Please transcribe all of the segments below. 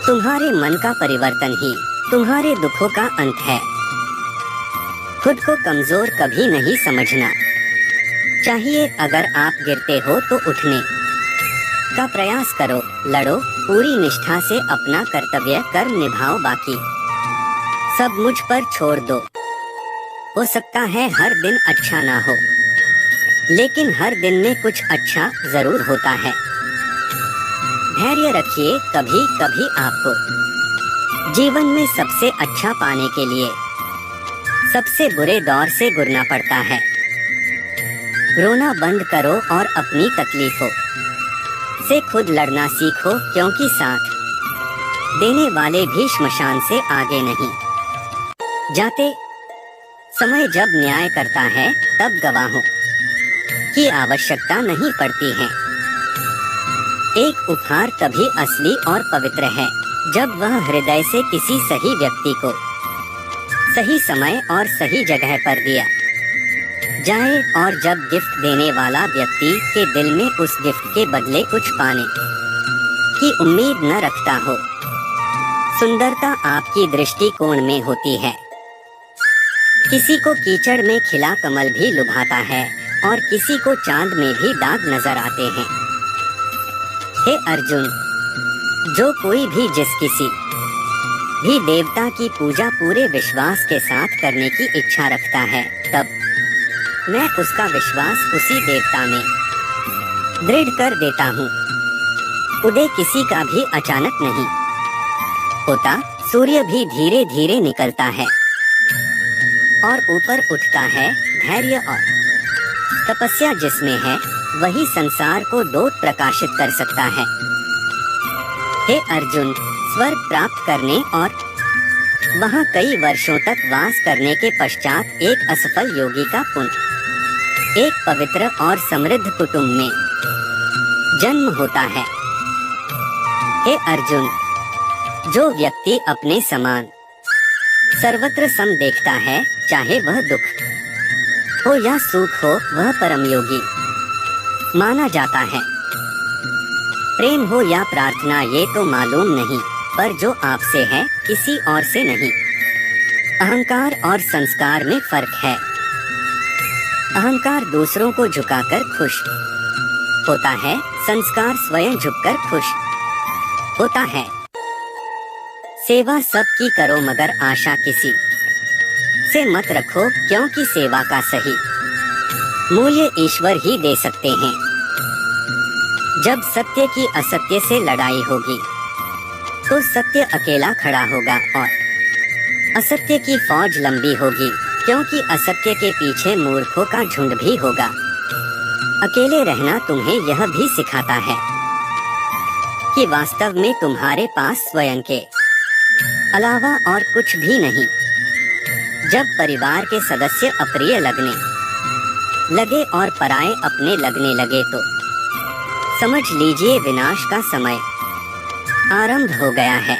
तुम्हारे मन का परिवर्तन ही तुम्हारे दुखों का अंत है। खुद को कमजोर कभी नहीं समझना चाहिए। अगर आप गिरते हो तो उठने का प्रयास करो, लड़ो, पूरी निष्ठा से अपना कर्तव्य कर निभाओ, बाकी सब मुझ पर छोड़ दो। हो सकता है हर दिन अच्छा ना हो, लेकिन हर दिन में कुछ अच्छा जरूर होता है। धैर्य रखिए, कभी कभी आपको जीवन में सबसे अच्छा पाने के लिए सबसे बुरे दौर से गुजरना पड़ता है। रोना बंद करो और अपनी तकलीफों से खुद लड़ना सीखो, क्योंकि साथ देने वाले भी श्मशान से आगे नहीं जाते। समय जब न्याय करता है तब गवाहों की आवश्यकता नहीं पड़ती है। एक उपहार तभी असली और पवित्र है जब वह हृदय से किसी सही व्यक्ति को सही समय और सही जगह पर दिया जाए, और जब गिफ्ट देने वाला व्यक्ति के दिल में उस गिफ्ट के बदले कुछ पाने की उम्मीद न रखता हो। सुंदरता आपकी दृष्टिकोण में होती है। किसी को कीचड़ में खिला कमल भी लुभाता है और किसी को चांद में भी दाग नजर आते हैं। हे अर्जुन, जो कोई भी जिस किसी भी देवता की पूजा पूरे विश्वास के साथ करने की इच्छा रखता है, तब मैं उसका विश्वास उसी देवता में दृढ़ कर देता हूँ। उदय किसी का भी अचानक नहीं होता। सूर्य भी धीरे धीरे निकलता है और ऊपर उठता है। धैर्य और तपस्या जिसमें है वही संसार को दोत प्रकाशित कर सकता है। हे अर्जुन, स्वर्ग प्राप्त करने और वहां कई वर्षों तक वास करने के पश्चात एक असफल योगी का पुण्य एक पवित्र और समृद्ध कुटुंब में जन्म होता है। हे अर्जुन, जो व्यक्ति अपने समान सर्वत्र सम देखता है, चाहे वह दुख हो या सुख हो, वह परम योगी माना जाता है। प्रेम हो या प्रार्थना ये तो मालूम नहीं, पर जो आपसे है किसी और से नहीं। अहंकार और संस्कार में फर्क है। अहंकार दूसरों को झुकाकर खुश होता है, संस्कार स्वयं झुककर खुश होता है। सेवा सबकी करो मगर आशा किसी से मत रखो, क्योंकि सेवा का सही मूल्य ईश्वर ही दे सकते हैं। जब सत्य की असत्य से लड़ाई होगी तो सत्य अकेला खड़ा होगा और असत्य की फौज लंबी होगी, क्योंकि असत्य के पीछे मूर्खों का झुंड भी होगा। अकेले रहना तुम्हें यह भी सिखाता है कि वास्तव में तुम्हारे पास स्वयं के अलावा और कुछ भी नहीं। जब परिवार के सदस्य अप्रिय लगने लगे और पराये अपने लगने लगे तो समझ लीजिए विनाश का समय आरंभ हो गया है।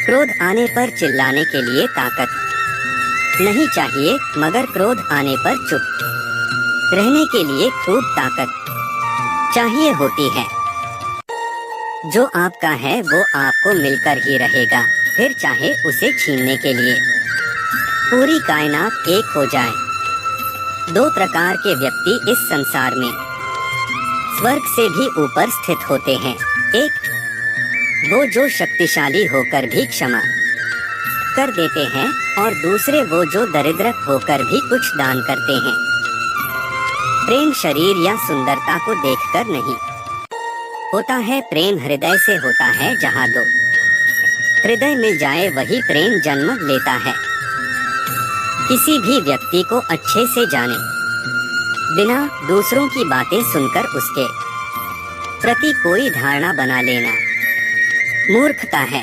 क्रोध आने पर चिल्लाने के लिए ताकत नहीं चाहिए, मगर क्रोध आने पर चुप रहने के लिए खूब ताकत चाहिए होती है। जो आपका है वो आपको मिलकर ही रहेगा, फिर चाहे उसे छीनने के लिए पूरी कायनात एक हो जाए। दो प्रकार के व्यक्ति इस संसार में स्वर्ग से भी ऊपर स्थित होते हैं। एक वो जो शक्तिशाली होकर भी क्षमा कर देते हैं, और दूसरे वो जो दरिद्र होकर भी कुछ दान करते हैं। प्रेम शरीर या सुंदरता को देखकर नहीं होता है, प्रेम हृदय से होता है। जहाँ दो हृदय मिल जाए वही प्रेम जन्म लेता है। किसी भी व्यक्ति को अच्छे से जाने बिना दूसरों की बातें सुनकर उसके प्रति कोई धारणा बना लेना मूर्खता है।